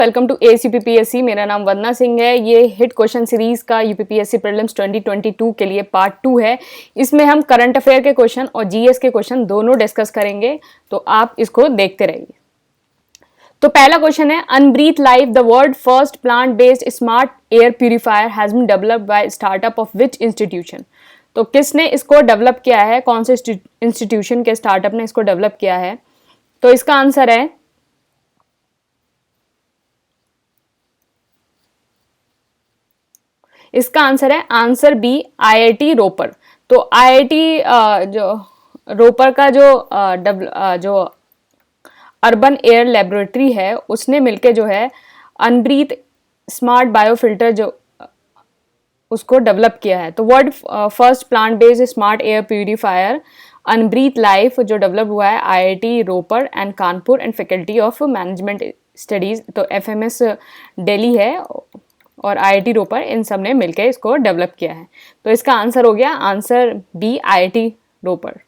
Welcome to S UPPSC. मेरा नाम वंदना सिंह है। ये हिट क्वेश्चन सीरीज का यूपीपीएससी प्रीलिम्स 2022 के लिए पार्ट 2 है। इसमें हम करंट अफेयर के क्वेश्चन और जीएस के क्वेश्चन दोनों डिस्कस करेंगे, तो आप इसको देखते रहिए। तो पहला क्वेश्चन है, unbreathe life the world first plant based smart air purifier has been developed by startup of which institution. तो किसने इसको डेवलप किया है, कौन से इंस्टीट्यूशन के स्टार्टअप ने इसको डेवलप किया है? तो इसका आंसर है आंसर बी, आईआईटी रोपर। तो आईआईटी जो रोपर का जो अर्बन एयर लेबोरेटरी है उसने मिलके जो है अनब्रीथ स्मार्ट बायोफिल्टर जो उसको डेवलप किया है। तो world first plant based smart air purifier unbreathe life जो डेवलप हुआ है IIT Ropar and Kanpur and faculty of management studies, तो एफएमएस दिल्ली है और आईआईटी रोपर, इन सब ने मिलकर इसको डेवलप किया है। तो इसका आंसर हो गया answer B, IIT Ropar.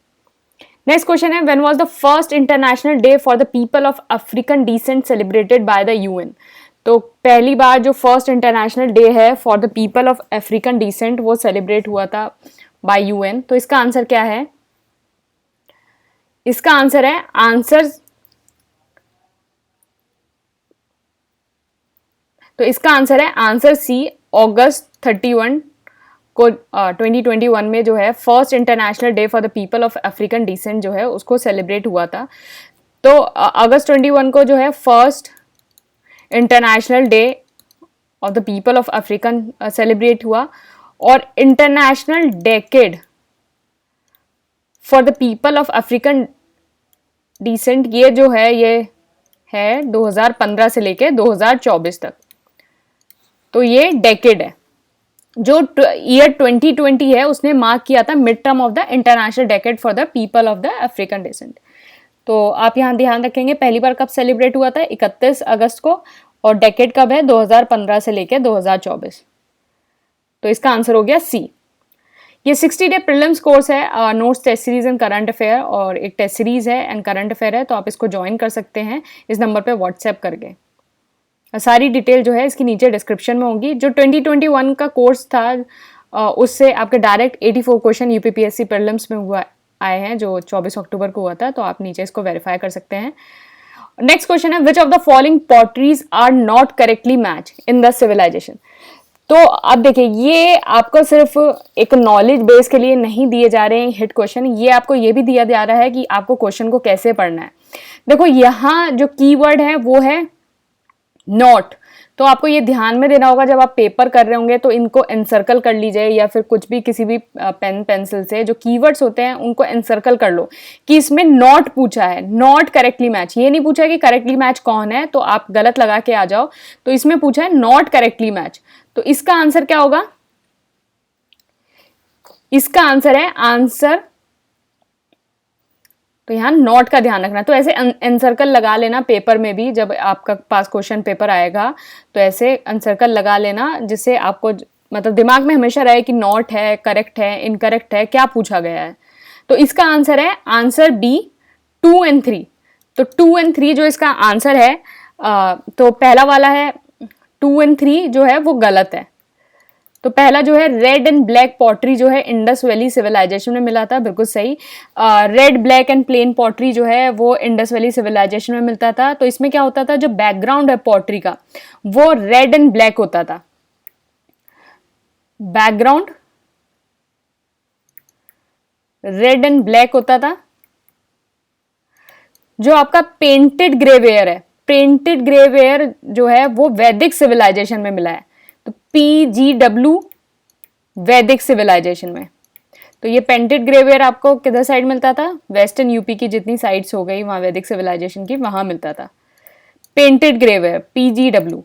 Next question है, when was the first international day for the people of African descent celebrated by the UN. तो पहली बार जो फर्स्ट इंटरनेशनल डे है for the people of African descent वो celebrate हुआ था bye UN. तो इसका आंसर क्या है? इसका आंसर है आंसर सी, अगस्त 31 को 2021 में जो है first international day for the people of African descent जो है उसको सेलिब्रेट हुआ था। तो अगस्त 21 को जो है first international day of the people of African celebrate हुआ, और international decade for the people of African descent ये जो है ये है 2015 से लेके 2024 तक। तो ये डेकेड है। जो ईयर 2020 है उसने मार्क किया था mid term of the international decade for the people of the African descent. तो आप यहाँ ध्यान रखेंगे पहली बार कब सेलिब्रेट हुआ था, 31 अगस्त को, और डेकेड कब है, 2015 से लेके 2024। तो इसका आंसर हो गया सी। ये 60 डे प्रीलिम्स कोर्स है, notes, test series and current affair, और एक टेस्ट सीरीज है एंड करंट अफेयर है। तो आप इसको ज्वाइन कर सकते हैं इस नंबर पे व्हाट्सएप करके। सारी डिटेल जो है इसकी नीचे डिस्क्रिप्शन में होगी। जो 2021 का कोर्स था उससे आपके डायरेक्ट 84 क्वेश्चन यूपीपीएससी प्रीलिम्स में हुआ आए हैं जो 24 अक्टूबर को हुआ था। तो आप नीचे इसको वेरीफाई कर सकते हैं। नेक्स्ट क्वेश्चन है, which of the following potteries are not correctly match in the civilization. तो अब देखिए ये आपको सिर्फ एक नॉलेज बेस के लिए नहीं दिए जा रहे हैं हिट क्वेश्चन, ये आपको ये भी दिया जा रहा है कि आपको क्वेश्चन को कैसे पढ़ना है। देखो यहाँ जो कीवर्ड है वो है नॉट। तो आपको ये ध्यान में देना होगा जब आप पेपर कर रहे होंगे तो इनको एनसर्कल कर लीजिए, या फिर कुछ भी किसी भी पेन पेंसिल से जो कीवर्ड्स होते हैं उनको एनसर्कल कर लो कि इसमें नॉट पूछा है, नॉट करेक्टली मैच। ये नहीं पूछा कि करेक्टली मैच कौन है तो आप गलत लगा के आ जाओ। तो इसमें पूछा है नॉट करेक्टली मैच। तो इसका आंसर क्या होगा? इसका आंसर है आंसर, तो यहाँ नॉट का ध्यान रखना। तो ऐसे एनसर्कल लगा लेना पेपर में भी, जब आपका पास क्वेश्चन पेपर आएगा तो ऐसे एनसर्कल लगा लेना जिससे आपको मतलब दिमाग में हमेशा रहे कि नॉट है, करेक्ट है, इनकरेक्ट है, क्या पूछा गया है। तो इसका आंसर है आंसर बी, 2 and 3। तो 2 and 3 जो इसका आंसर है तो पहला वाला है 2 and 3 जो है वो गलत है। तो पहला जो है रेड एंड ब्लैक पॉटरी जो है इंडस वैली सिविलाइजेशन में मिला था, बिल्कुल सही। Red, black and plain pottery जो है वो इंडस वैली सिविलाइजेशन में मिलता था। तो इसमें क्या होता था, जो बैकग्राउंड है पॉटरी का वो रेड एंड ब्लैक होता था। बैकग्राउंड रेड एंड ब्लैक होता था। जो आपका पेंटेड ग्रेवेयर है, पेंटेड ग्रेवेयर जो है वो वैदिक सिविलाइजेशन में मिला है। तो PGW वैदिक सिविलाइजेशन में। तो ये पेंटेड ग्रेवेयर आपको किधर साइड मिलता था? वेस्टर्न यूपी की जितनी साइड्स हो गई वहां वैदिक सिविलाइजेशन की, वहां मिलता था पेंटेड ग्रेवेयर, PGW।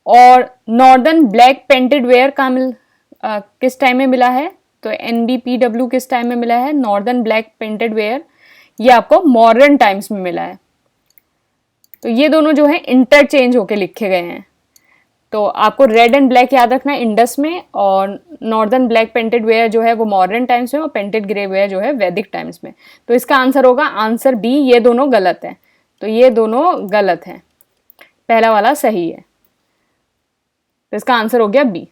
और नॉर्दर्न ब्लैक पेंटेड वेयर का किस टाइम में मिला है? तो NBPW किस टाइम में मिला है? नॉर्दर्न ब्लैक पेंटेड वेयर ये आपको मॉडर्न टाइम्स में मिला है। तो ये दोनों जो है इंटरचेंज होके लिखे गए हैं। तो आपको रेड एंड ब्लैक याद रखना है इंडस में, और नॉर्दर्न ब्लैक पेंटेड वेयर जो है वो मॉडर्न टाइम्स में, और पेंटेड ग्रे वेयर जो है वैदिक टाइम्स में। तो इसका आंसर होगा आंसर बी, ये दोनों गलत है। तो ये दोनों गलत हैं। पहला वाला सही है, तो इसका आंसर हो गया बी।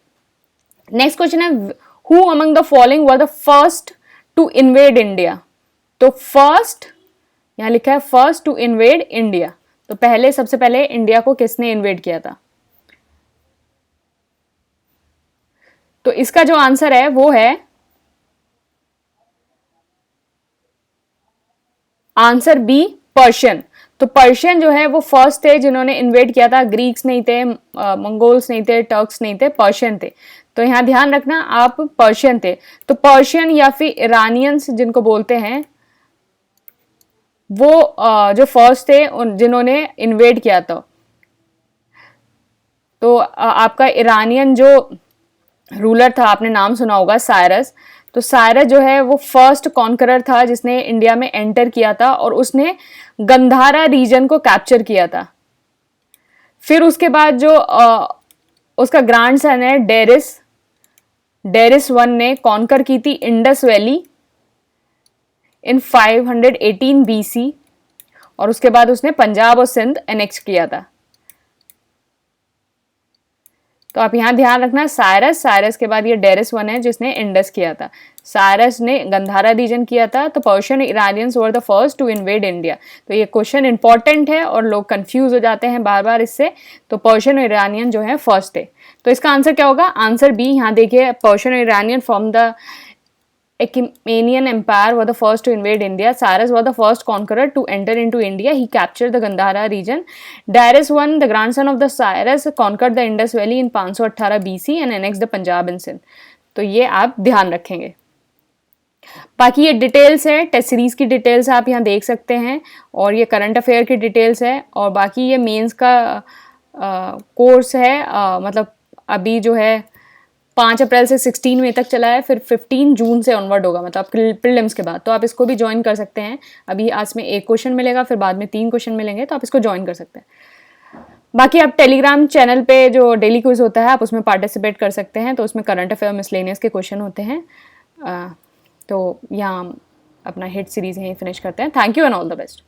नेक्स्ट क्वेश्चन है, who among the following were the first to invade India. तो फर्स्ट यहां लिखा है फर्स्ट टू इन्वेड इंडिया, तो पहले सबसे पहले इंडिया को किसने इन्वेड किया था? तो इसका जो आंसर है वो है आंसर बी, पर्शियन। तो पर्शियन जो है वो फर्स्ट थे जिन्होंने इन्वेड किया था, ग्रीक्स नहीं थे, मंगोल्स नहीं थे, टर्क्स नहीं थे, पर्शियन थे। तो यहां ध्यान रखना आप, पर्शियन थे। तो पर्शियन या फिर ईरानियंस जिनको बोलते हैं, वो जो फर्स्ट थे जिन्होंने इन्वेड किया था। तो आपका ईरानियन जो रूलर था, आपने नाम सुना होगा, साइरस। तो साइरस जो है वो फर्स्ट कॉन्करर था जिसने इंडिया में एंटर किया था और उसने गंधारा रीजन को कैप्चर किया था। फिर उसके बाद जो उसका ग्रैंड सन है डेरिस, डेरिस वन ने कॉन्कर की थी इंडस वैली इन 518 BC, और उसके बाद उसने पंजाब और सिंध एनेक्स किया था। तो आप यहां ध्यान रखना, साइरस, साइरस के बाद ये डेरिस वन है जिसने इंडस किया था। साइरस ने गंधारा रीजन किया था। तो Persian Iranians were the first to invade India. तो ये क्वेश्चन इंपॉर्टेंट है और लोग कंफ्यूज हो जाते हैं बार बार इससे। तो पर्शियन और इरानियन जो है फर्स्ट थे। तो इसका आंसर क्या होगा? Answer B. यहाँ देखिए, पर्शियन और Iranian from the Achaemenian Empire were the first to invade India. Cyrus was the first conqueror to enter into India. He captured the Gandhara region. Darius I, the grandson of the Cyrus, conquered the Indus Valley in 518 BC and annexed the Punjab and Sindh. तो ये आप ध्यान रखेंगे। बाकी ये details है, test series की details आप यहाँ देख सकते हैं, और ये करंट अफेयर की डिटेल्स है, और बाकी ये मेंस का कोर्स है। मतलब अभी जो है 5 अप्रैल से 16 मई तक चला है, फिर 15 जून से ऑनवर्ड होगा, मतलब प्रीलिम्स के बाद। तो आप इसको भी ज्वाइन कर सकते हैं। अभी आज में 1 क्वेश्चन मिलेगा, फिर बाद में 3 क्वेश्चन मिलेंगे, तो आप इसको ज्वाइन कर सकते हैं। बाकी आप टेलीग्राम चैनल पे जो डेली क्विज होता है आप उसमें पार्टिसिपेट कर सकते हैं। तो उसमें करंट अफेयर मिसलेनियस के क्वेश्चन होते हैं। तो यहाँ अपना हिट सीरीज यहीं फिनिश करते हैं। Thank you and all the best.